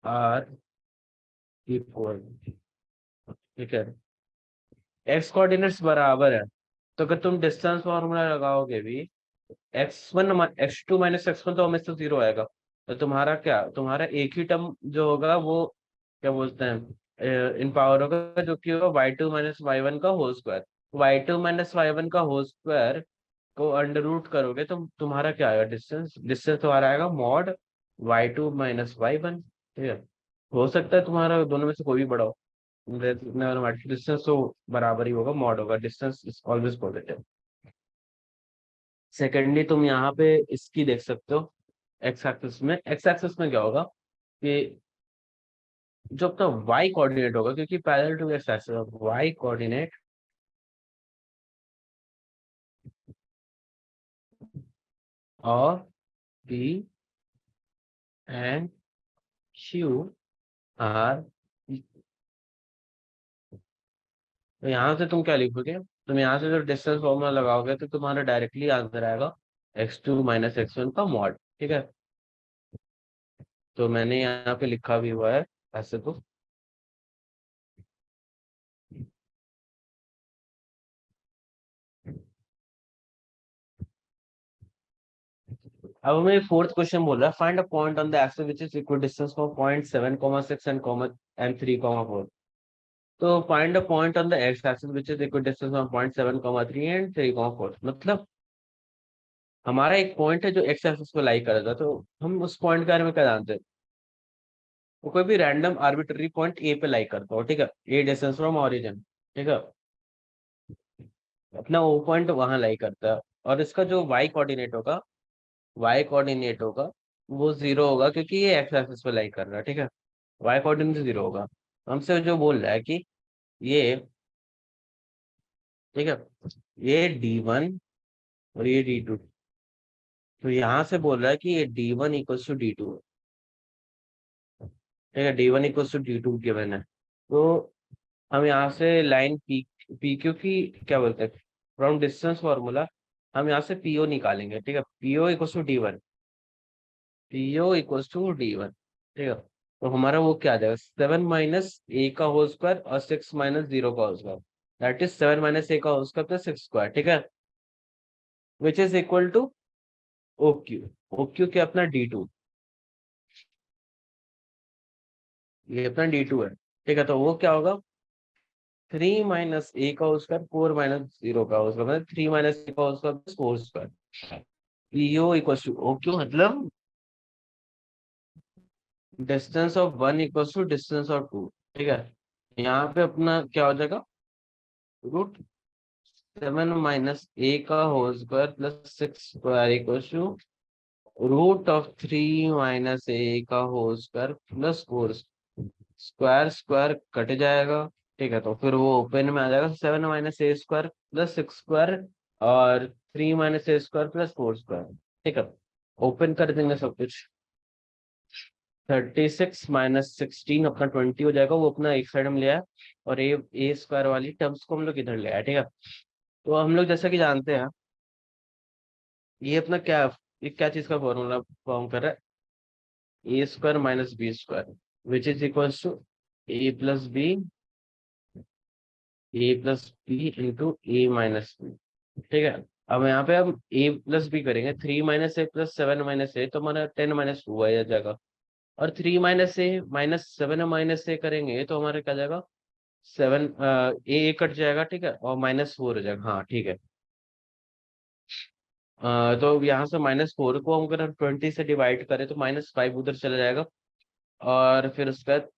are equal, ठीक है। एक्स कोऑर्डिनेट्स बराबर है, तो अगर तुम डिस्टेंस फॉर्मूला लगाओगे भी, x2 - x1 तो हमेशा 0 आएगा। तो तुम्हारा क्या, तुम्हारा एक ही टर्म जो होगा वो क्या बोलते हैं इन पावर होगा, जो कि होगा y2 - y1 का होल स्क्वायर। y2 - y1 का होल स्क्वायर को अंडर रूट करोगे तो तुम्हारा क्या आएगा, डिस्टेंस डिस्टेंस तुम्हारा आएगा मॉड y2 - y1, ठीक है। हो सकता है तुम्हारा दोनों में से कोई भी बड़ा हो, डिस्टेंस तो बराबर ही होगा, मॉड होगा, distance is always positive. Secondly तुम यहाँ पे इसकी देख सकते हो, एक्स एक्सिस में क्या होगा कि जो अपना वाई कोऑर्डिनेट होगा, क्योंकि parallel to X axis, Y coordinate और पी एंड क्यू आर, तो यहाँ से तुम क्या लिखोगे, तुम यहाँ से जो डिस्टेंस फॉर्मूला लगाओगे तो तुम्हारा डायरेक्टली आंसर आएगा x2 - x1 का मॉड, ठीक है। तो मैंने यहाँ पे लिखा भी हुआ है ऐसे तो। अब हमें फोर्थ क्वेश्चन बोल रहा है, find a point on the axis which is equal distance for point 7, 6 and 3, 4। तो find a point on the x axis which is equal distance from point 7, 3 and 3, 4। मतलब हमारा एक पॉइंट है जो एक्स एक्सिस पे लाई कर रहा था, तो हम उस पॉइंट के बारे में क्या जानते हैं, वो कोई भी रैंडम आर्बिट्ररी पॉइंट ए पे लाई करता हो, ठीक है, ए डिस्टेंस फ्रॉम ओरिजिन, ठीक है। अपना वो पॉइंट वहां लाई करता है, और इसका जो वाई कोऑर्डिनेट होगा वो 0 होगा, क्योंकि ये एक्स एक्सिस पे लाई कर रहा है, ठीक है। वाई कोऑर्डिनेट 0 होगा। हमसे जो बोल रहा है कि ये, ठीक है, ये D1 और ये D2। तो यहाँ से बोल रहा है कि ये D1 इक्वल टू D2, ठीक है, D1 equal to D2 given है। तो हम यहाँ से लाइन पी क्यू की क्या बोलते हैं, फ्रॉम डिस्टेंस फॉर्मूला हम यहाँ से पीओ निकालेंगे, ठीक है, PO equal to D1, PO equal to D1, ठीक है। तो हमारा वो क्या आ जाएगा, 7 - A का होल स्क्वायर और 6 - 0 का whole square, that is 7 - A का होल स्क्वायर प्लस 6 स्क्वायर, ठीक है, which is equal to O Q. O Q क्या अपना D2, ये अपना D2 है, ठीक है। तो वो क्या होगा, 3 - A का होल स्क्वायर 4 - 0 का होल स्क्वायर, मतलब 3 - A का whole square plus 4 square. PO equal to O Q, मतलब distance of one equal to distance of two, ठीक है। यहाँ पे अपना क्या हो जाएगा, √7 - A का whole square plus 6 square equal to √3 - A का whole square plus 4 square, square cut जाएगा, ठीक है। तो फिर वो ओपन में आ जाएगा, 7 - A² प्लस 6 स्क्वायर और 3 - A² प्लस 4 स्क्वायर, ठीक है। ओपन कर देंगे सब कुछ, 36 - 16 अपना 20 हो जाएगा, वो अपना एक साइड में ले आया, और A² वाली टर्म्स को हम लोग इधर ले आए, ठीक है। तो हम लोग जैसा कि जानते हैं, ये अपना क्या, ये क्या चीज का फॉर्मूला फॉर्म कर रहा है, A² - B² which is equal to A plus B into A - B, ठीक है। अब यहाँ पे हम A+B करेंगे, 3 - A प्लस 7 - A, तो हमारा 10 - 2 आ जाएगा, और 3 - A - 7 - A करेंगे तो हमारे क्या जाएगा, 7, ए कट जाएगा, ठीक है, और -4 हो जाएगा, हाँ ठीक है। तो यहाँ से -4 को हम अगर 20 से डिवाइड करें तो -5 उधर चला जाएगा, और फिर उसके बाद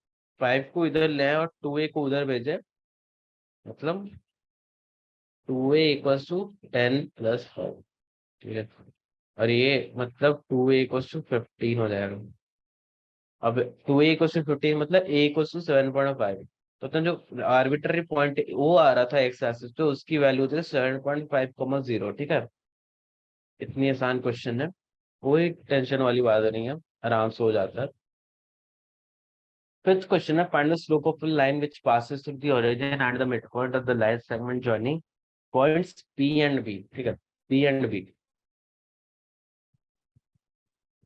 5 को इधर ले आए और 2A को उधर भेजे, मतलब 2A = 10 + 5, ठीक है। और ये मतलब 2A = 15 हो जाएगा। अब 2A = 15 मतलब A = 7.5, तो अपना जो आर्बिट्ररी पॉइंट वो आ रहा था एक्स एक्सिस पे, उसकी वैल्यू होती है 7.5, 0, ठीक है। इतनी आसान क्वेश्चन है, कोई टेंशन वाली बात नहीं है, आराम से हो जाता है। फिफ्थ क्वेश्चन है, find the slope of line which passes through the origin and the mid point of the line segment joining points P and B, ठीक है, P एंड B।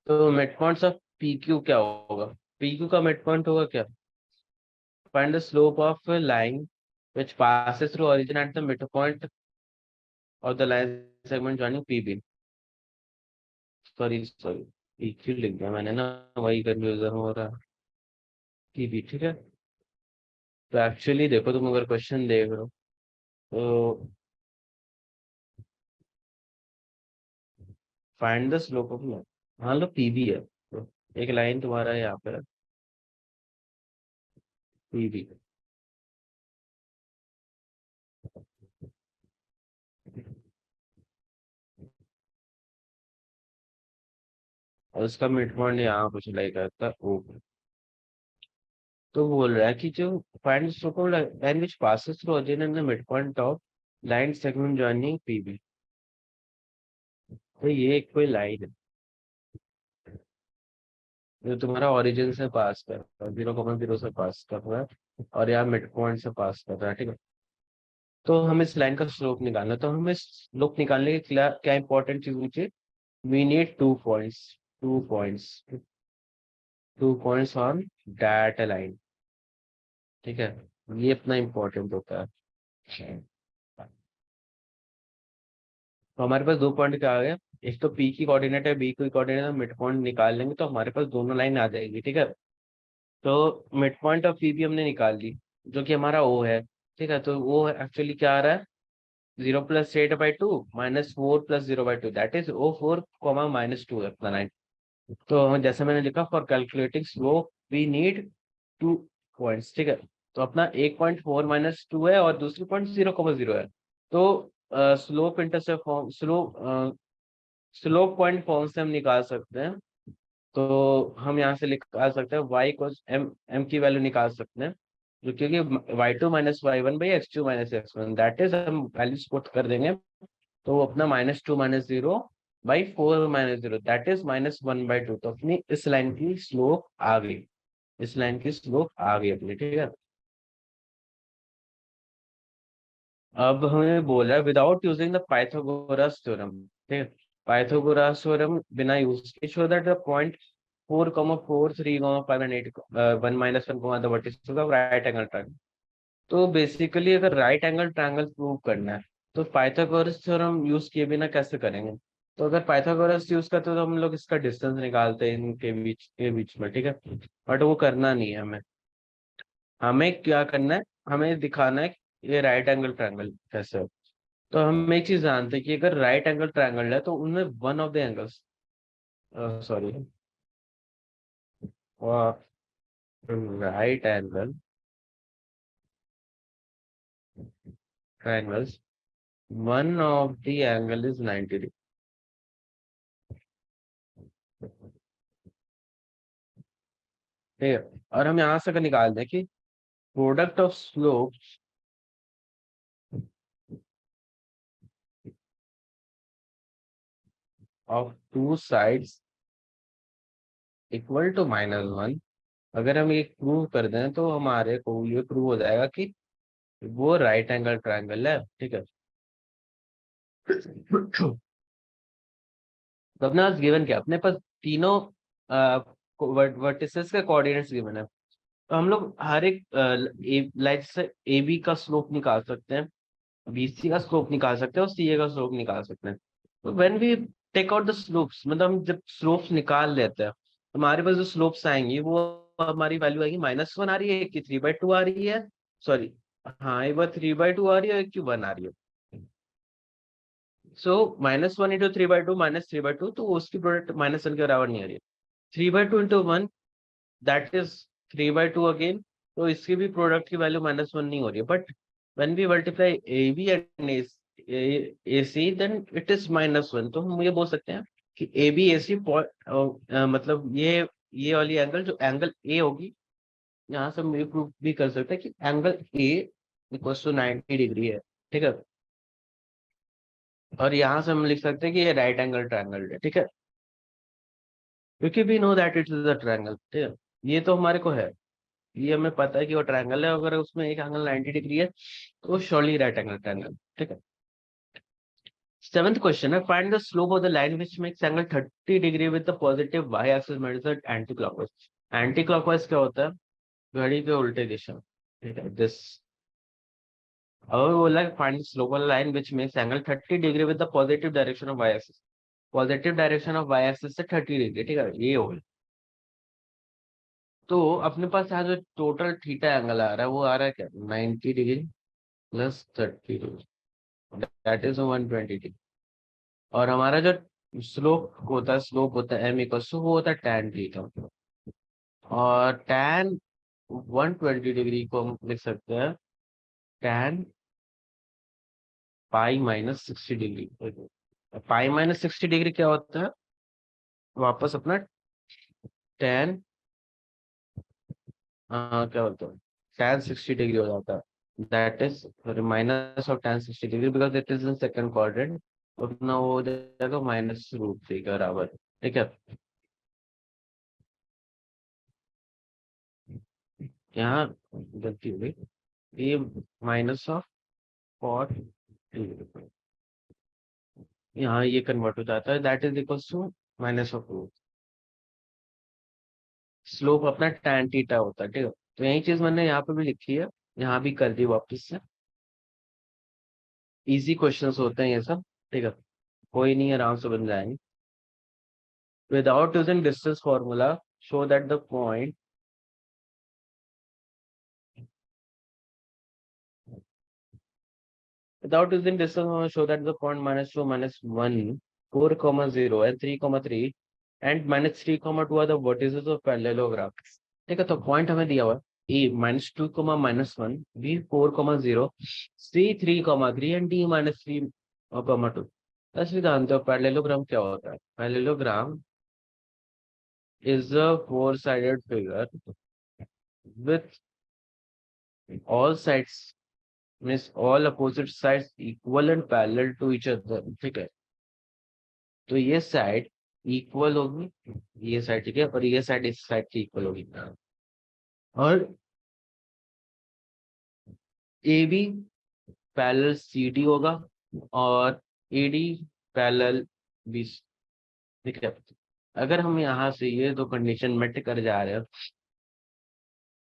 तो मिड पॉइंट्स ऑफ PQ क्या होगा, PQ का mid point होगा क्या, find the slope of a line which passes through origin at the midpoint of the line segment joining PB। Sorry PQ लिख दिया मैंने ना, वही कंफ्यूजन हो रहा है, PB, ठीक है। तो एक्चुअली देखो, तुम अगर क्वेश्चन देख रहे हो तो find the slope of line, मान लो PB है, तो एक लाइन तुम्हारा यहाँ पे है PB, और उसका मिड पॉइंट यहाँ कुछ लाइक आता है O। तो बोल रहा है कि जो find slope of line which passes through origin and the mid point of line segment joining PB। तो ये एक कोई लाइन है जो तुम्हारा ओरिजिन से पास कर रहा है, 0,0 से पास कर रहा है, और यहाँ मिड पॉइंट से पास कर रहा है, ठीक है। तो हम इस लाइन का स्लोप निकालना है, तो हमें स्लोप निकालने के लिए क्या इंपॉर्टेंट चीज होनी चाहिए, we need 2 points, 2 points, 2 points on that line, ठीक है। ये इतना इंपॉर्टेंट होता है। तो हमारे पास 2 पॉइंट क्या आ गया, एक तो P की कोऑर्डिनेट है, B की कोऑर्डिनेट है, मिड पॉइंट निकाल लेंगे तो हमारे पास दोनों लाइन आ जाएगी, ठीक है। तो मिड पॉइंट ऑफ PB हमने निकाल ली, जो कि हमारा O है, ठीक है। तो वो एक्चुअली क्या आ रहा है, 0 + 8/2 -4 + 0/2, दैट इज O4, -2 है अपना लाइन। तो जैसे मैंने लिखा, for calculating slope we need 2 points, ठीक है। तो अपना एक पॉइंट 4 - 2 है और दूसरी पॉइंट 0,0 है। तो slope intercept form, slope point form से हम निकाल सकते हैं। तो हम यहाँ से निकाल सकते हैं y को m की वैल्यू निकाल सकते हैं, जो क्योंकि y2 - y1/x2 - x1, that is हम वैल्यूज पुट कर देंगे तो वो अपना -2 - 0/4 - 0 दैट इज -1/2। तो अपनी इस लाइन की स्लोप आ गई, इस लाइन की स्लोप आ गई अपनी, ठीक है। अब हमें बोला है without using the Pythagoras theorem, ठीक है। पाइथागोरस थ्योरम बिना यूज के show that the point 4, 4, 3, 5 and 8 1 - 1 the vertices of right angle triangle. तो बेसिकली अगर राइट एंगल ट्रायंगल प्रूव करना है तो पाइथागोरस थ्योरम यूज किए बिना कैसे करेंगे। तो अगर पाइथागोरस यूज करते तो हम लोग इसका डिस्टेंस निकालते हैं इनके बीच में, ठीक है। बट वो करना नहीं है हमें। हमें क्या करना है, हमें दिखाना है कि ये राइट एंगल ट्रायंगल कैसे है। तो हम एक चीज जानते हैं कि अगर राइट एंगल ट्रायंगल है तो उनमें one of the angles, sorry, right angle triangles, one of the angle is 90 degree, ठीक है। और हम यहाँ से अगर निकाल दें कि product of slope of two sides equal to -1, अगर हम ये प्रूव कर दें तो हमारे को ये प्रूव हो जाएगा कि वो राइट एंगल ट्रायंगल है, ठीक है। तो अपने पास गिवन क्या, अपने पास तीनों वर्टिसेस के कोऑर्डिनेट्स गिवन है। तो हम लोग हर एक लाइक से ए बी का स्लोप निकाल सकते हैं, बी सी का स्लोप निकाल सकते हैं और सी ए का स्लोप निकाल सकते हैं। तो when we take out the slopes, मतलब हम जब स्लोप्स निकाल लेते हैं तो हमारे पास जो स्लोप्स आएंगी वो हमारी वैल्यू आएगी -1 आ रही है, एक की 3/2 आ रही है, सॉरी, हाँ एक बार 3/2 आ रही है और एक की 1 आ रही है। सो -1 × 3/2 -3/2, तो उसकी प्रोडक्ट -1 के बराबर नहीं आ रही है। 3/2 × 1 दैट इज 3/2 अगेन, तो इसकी भी प्रोडक्ट की वैल्यू -1 नहीं हो रही है। But when we multiply A B and A C then it is -1। तो हम ये बोल सकते हैं कि ए बी ए सी मतलब ये वाली एंगल जो एंगल ए होगी, यहाँ से हम ये प्रूव भी कर सकते हैं कि angle A equal to 90 degree है, ठीक है। और यहाँ से हम लिख सकते हैं कि ये राइट एंगल ट्रायंगल है, ठीक है, क्योंकि we know that it is a triangle, ठीक है। ये तो हमारे को है, ये हमें पता है कि वो ट्रायंगल है, अगर उसमें एक एंगल 90 डिग्री है तो वो श्योरली राइट एंगल ट्रायंगल, ठीक है। सेवंथ क्वेश्चन है find the slope of the line which makes angle 30 degree with the positive Y axis measured anti clockwise. Anti clockwise क्या होता है, घड़ी के उल्टे दिशा, ठीक है, दिस। अब बोला find the slope of the line which makes angle 30 degree with the positive direction of Y axis, positive direction of Y axis से 30 डिग्री, ठीक है, ये हो। तो अपने पास यहाँ जो टोटल थीटा एंगल आ रहा है वो आ रहा है क्या, 90 degree plus 30 degree, that is 120 degree. और हमारा जो स्लोप होता है एम इक्वल टू, वो होता है tan थीटा। और tan 120 डिग्री को हम लिख सकते हैं tan π - 60 डिग्री। π - 60 डिग्री क्या होता है, वापस अपना tan, क्या बोलते हैं, tan 60 डिग्री हो जाता है, that is minus of tan 60 degree because it is in second quadrant. अपना वो हो जाएगा -√3 के बराबर, ठीक है। यहाँ गलती हो गई, ये माइनस ऑफ कॉट, यहाँ ये कन्वर्ट हो जाता है, that is equal to -√। Slope अपना tan थीटा होता है, ठीक है। तो यही चीज मैंने यहाँ पे भी लिखी है, यहाँ भी कर दी वापस से। इजी क्वेश्चंस होते हैं ये सब, ठीक है, कोई नहीं, आराम से बन जाएंगे। Without using distance formula, show that the point without using distance formula, show that the point -2, -1, 4, 0 and 3, 3 and -3, 2 are the vertices of parallelogram। ठीक है, तो पॉइंट हमें दिया हुआ है A -2, -1, B 4, 0, C 3, 3 and D -3, 2। ऐसे जानते हो पैरेललोग्राम क्या होता है। Parallelogram is a four sided figure with all sides means all opposite sides equal and parallel to each other, ठीक है। तो ये साइड इक्वल होगी, ये साइड, ठीक है, और ये साइड इस साइड की इक्वल होगी। और A B parallel C D होगा, और ए डी पैरेलल बी, ठीक है। अगर हम यहाँ से ये दो कंडीशन मेट कर जा रहे हैं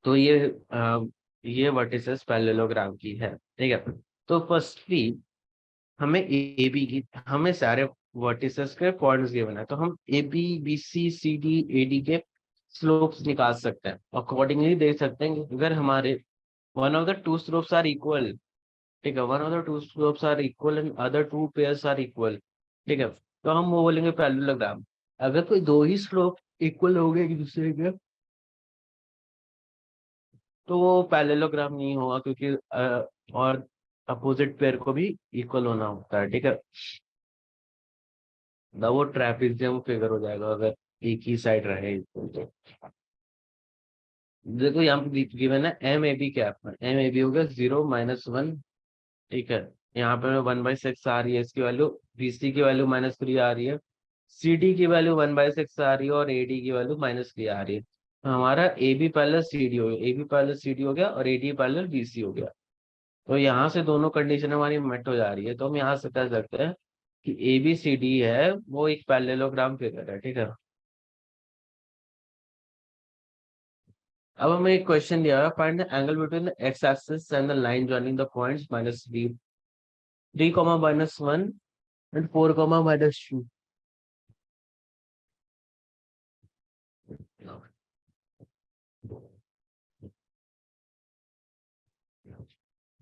तो ये वर्टिसेस पैरेललोग्राम की है, ठीक है। तो फर्स्टली हमें ए बी की, हमें सारे वर्टिसेस के पॉइंट्स गिवन है, तो हम A B B C C D A D के स्लोप्स निकाल सकते हैं। अकॉर्डिंगली देख सकते हैं कि अगर हमारे one of the two slopes are equal, ठीक है, one of the two slopes are equal and other two pairs are equal, ठीक है, तो हम वो बोलेंगे पैरेललोग्राम। अगर कोई दो ही स्लोप इक्वल हो गए एक दूसरे के तो वो पैरेललोग्राम नहीं होगा, क्योंकि और अपोजिट पेयर को भी इक्वल होना होता है, ठीक है। ना वो ट्रेपेजियम फिगर हो जाएगा अगर एक ही साइड रहे तो। देखो यहाँ पे गिवन है एम ए बी क्या, एम ए बी हो गया 0 - 1, ठीक है। यहाँ पे 1/6 आ रही है इसकी वैल्यू, बी सी की वैल्यू -3 आ रही है, सी डी की वैल्यू 1/6 आ रही है, और ए डी की वैल्यू -3 आ रही है। तो हमारा A B parallel C D हो गया, A B parallel C D हो गया, और A D parallel B C हो गया। तो यहाँ से दोनों कंडीशन हमारी मेट हो जा रही है, तो हम यहाँ से कह सकते हैं कि ए बी सी डी है वो एक पैरेललोग्राम फिगर है, ठीक है। अब हमें एक क्वेश्चन दिया है, find the angle between the x axis and the line joining the points -3, 3, -1 and 4, -2।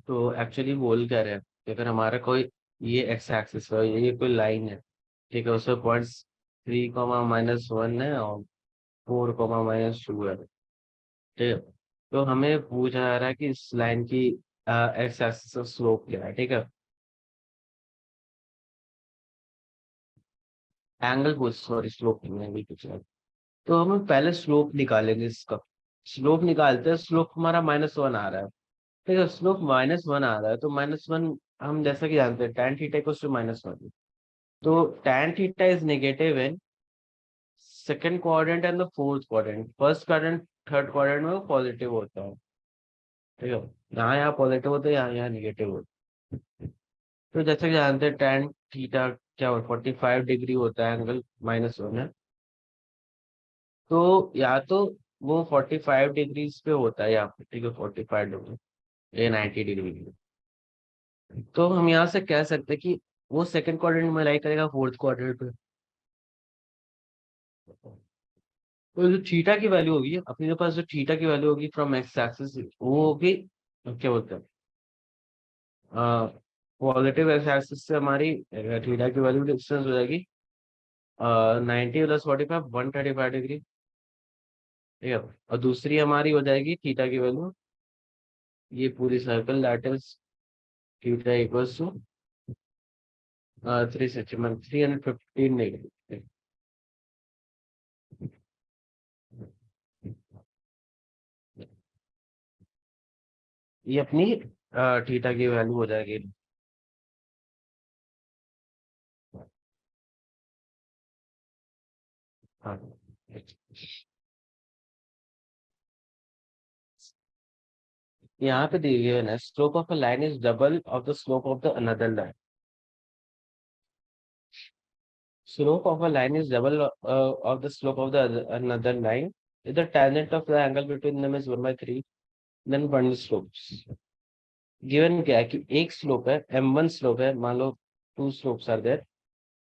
तो एक्चुअली बोल क्या रहे हैं कि अगर हमारा कोई ये एक्स एक्सिस है, ये कोई लाइन है, ठीक है, उसमें पॉइंट्स 3, -1 है और 4, -2 है, ठीक है। तो हमें पूछा जा रहा है कि इस लाइन की एक्स एक्सिस का स्लोप क्या है, ठीक है। एंगल पूछ, सॉरी स्लोप नहीं, एंगल पूछ रहा है। तो हम पहले स्लोप निकालेंगे इसका। स्लोप निकालते हैं, स्लोप हमारा -1 आ रहा है, ठीक है। स्लोप -1 आ रहा है, तो -1 हम जैसा कि जानते हैं tan थीटा इक्वल्स टू -1। तो tan theta is negative in second quadrant and the fourth quadrant. First quadrant third quadrant में वो पॉजिटिव होता है, ठीक है। यहाँ यहाँ पॉजिटिव होता है, यहाँ यहाँ निगेटिव होता है। तो जैसे कि जानते हैं tan थीटा क्या होता है, 45 डिग्री होता है एंगल -1 है। तो या तो वो 45 डिग्रीज पे होता है यहाँ पे, ठीक है, 45 डिग्री, ये 90 डिग्री। तो हम यहाँ से कह सकते हैं कि वो सेकंड क्वाड्रेंट में लाई करेगा फोर्थ क्वाड्रेंट पे। तो जो थीटा की वैल्यू होगी अपने पास, जो थीटा की वैल्यू होगी फ्रॉम एक्स एक्सिस, वो होगी क्या बोलते हैं, पॉजिटिव एक्स एक्सिस से हमारी थीटा की वैल्यू डिस्टेंस हो जाएगी 90 + 45, 135 डिग्री, ठीक है। और दूसरी हमारी हो जाएगी थीटा की वैल्यू, ये पूरी circle that is theta equals to 315 degree. ये अपनी थीटा की वैल्यू हो जाएगी। हाँ, यहाँ पे दी गई है, slope of a line is double of the slope of the another line. Slope of a line is double of the slope of the another line. If the tangent of the angle between them is 1/3, then one slopes. Given क्या है कि एक slope है, m1 slope है, मान लो two slopes are there,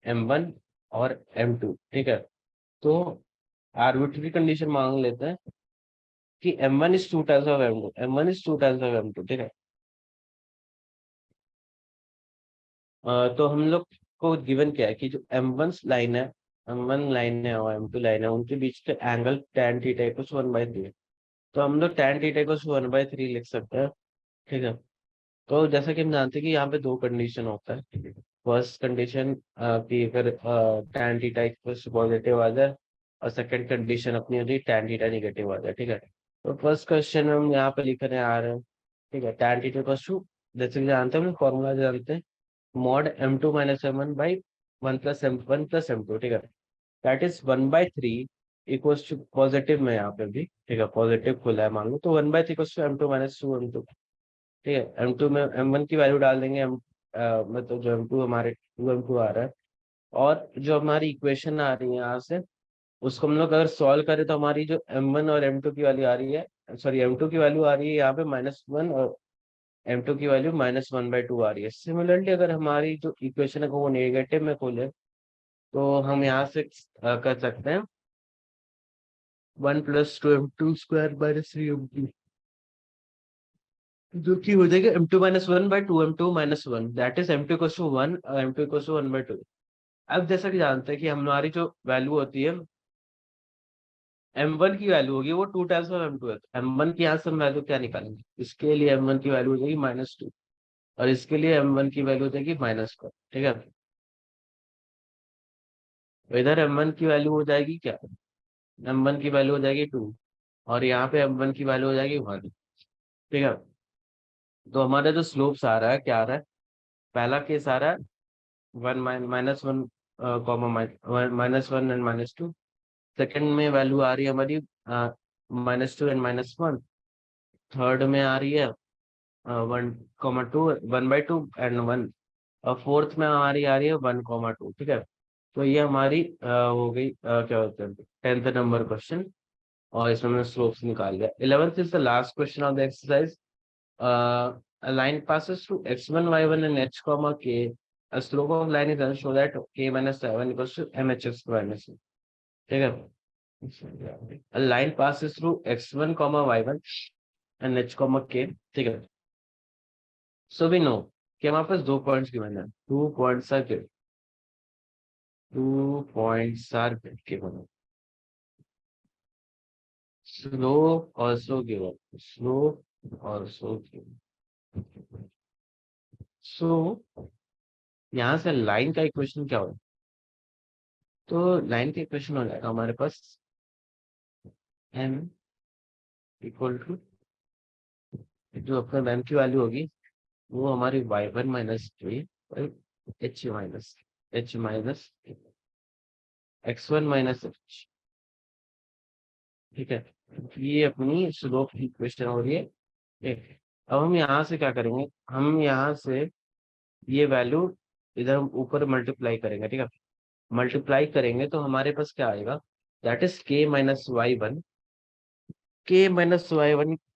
m1 और m2, ठीक है। तो आर्बिट्री कंडीशन मांग लेते हैं कि m1 is 2 times of m2, m1 is 2 times of m2, ठीक है। तो हम लोग को गिवन क्या है कि जो m1 लाइन है, m1 लाइन है और m2 लाइन है, उनके बीच का एंगल tan थीटा इक्वल्स 1/3 है। तो हम लोग tan थीटा इक्वल्स 1/3 लिख सकते हैं, ठीक है। तो जैसा कि हम जानते हैं कि यहाँ पे दो कंडीशन होता है। फर्स्ट कंडीशन कि अगर tan थीटा इक्वल्स पॉजिटिव आ जाए, और सेकंड कंडीशन अपनी होती है tan थीटा नेगेटिव आ जाए, ठीक है। तो फर्स्ट क्वेश्चन हम यहाँ पे लिखने आ रहे हैं, ठीक है, tan थीटा इक्वल्स टू जैसे कि जानते हैं हम फॉर्मूला जानते हैं, mod m2 minus m1 by 1 + m1 + m2, ठीक है। That is 1/3 equals to positive में यहाँ पे भी, ठीक है, पॉजिटिव खुला है मान लो, तो 1/3 equals to m2 minus 2m2, ठीक है। m2 में m1 की वैल्यू डाल देंगे, मतलब जो m2 हमारे 2m2 आ रहा है, और जो हमारी इक्वेशन आ रही है यहाँ से, उसको हम लोग अगर सॉल्व करें तो हमारी जो m1 और m2 की वैल्यू आ रही है, सॉरी m2 की वैल्यू आ रही है यहाँ पे -1, और m2 की वैल्यू -1/2 आ रही है। सिमिलरली अगर हमारी जो इक्वेशन है वो नेगेटिव में खोले, तो हम यहाँ से कर सकते हैं 1 + 2m2² - 3m2, जो कि हो जाएगा m2 - 1/2m2 - 1, that is m2 = 1 और m2 = 1/2। अब जैसा कि जानते हैं कि हमारी जो वैल्यू होती है, m1 की वैल्यू होगी वो 2 टाइम्स ऑफ m2 है, तो m1 की यहाँ से हम वैल्यू क्या निकालेंगे, इसके लिए m1 की वैल्यू हो जाएगी -2, और इसके लिए m1 की वैल्यू हो जाएगी -1, ठीक है। तो इधर m1 की वैल्यू हो जाएगी क्या, m1 की वैल्यू हो जाएगी 2, और यहाँ पे m1 की वैल्यू हो जाएगी 1, ठीक है। तो हमारा जो स्लोप्स आ रहा है क्या आ रहा है, पहला केस आ रहा है 1 -1, -1 एंड -2। सेकंड में वैल्यू आ रही है हमारी -2 एंड -1। थर्ड में आ रही है 1,2, 1/2 एंड 1, और फोर्थ में हमारी आ रही है 1,2, ठीक है। तो ये हमारी हो गई क्या बोलते हैं 10th नंबर क्वेश्चन, और इसमें हमने स्लोप्स निकाल लिया। 11th is the last question of the exercise. A line passes through x1, y1 and h comma k. A slope of line is done show that k minus 7 equals to mhx minus 1, ठीक है। A line passes through x1 comma y1 and h comma k, ठीक है। So we know कि हमारे पास 2 points given है, 2 points are given, slope also given, slope also given। So यहाँ से line का इक्वेशन क्या होगा, तो लाइन का इक्वेशन हो जाएगा हमारे पास m इक्वल टू, जो अपना मैम की वैल्यू होगी वो हमारी y1 minus 3 h minus x1 minus h, ठीक है। ये अपनी स्लोप की इक्वेशन हो रही है, ठीक। अब हम यहाँ से क्या करेंगे, हम यहाँ से ये वैल्यू इधर हम ऊपर मल्टीप्लाई करेंगे, ठीक है। मल्टीप्लाई करेंगे तो हमारे पास क्या आएगा, that is k - y1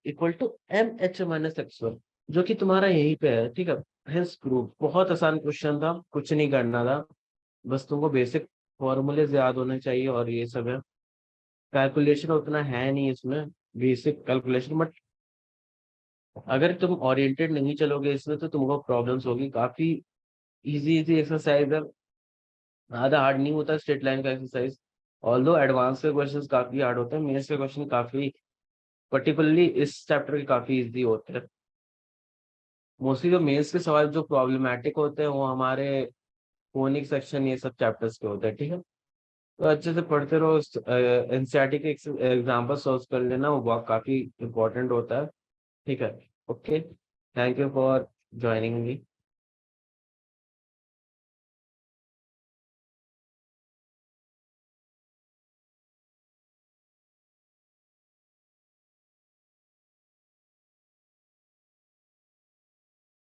equal to mh - x1, जो कि तुम्हारा यहीं पे है, ठीक है। हेंस प्रूव, बहुत आसान क्वेश्चन था, कुछ नहीं करना था, बस तुमको बेसिक फॉर्मूले याद होने चाहिए, और ये सब है। कैलकुलेशन उतना है नहीं इसमें, बेसिक कैलकुलेशन, बट अगर तुम ओरिएंटेड नहीं चलोगे इसमें तो तुमको प्रॉब्लम्स होगी। काफी इजी इजी एक्सरसाइज है, ज़्यादा हार्ड नहीं होता स्ट्रेट लाइन का एक्सरसाइज। ऑल्दो एडवांस के क्वेश्चंस काफी हार्ड होते हैं, मेंस के क्वेश्चन काफी, पर्टिकुलरली इस चैप्टर के काफी इजी होते हैं। मोस्टली जो मेंस के सवाल जो प्रॉब्लमेटिक होते हैं वो हमारे फोनिक सेक्शन ये सब चैप्टर्स के होते हैं, ठीक है। तो अच्छे से पढ़ते रहो, एनसीईआरटी के एग्जाम्पल सॉल्व कर लेना, वो बहुत काफी इंपॉर्टेंट होता है, ठीक है। Okay, thank you for joining me.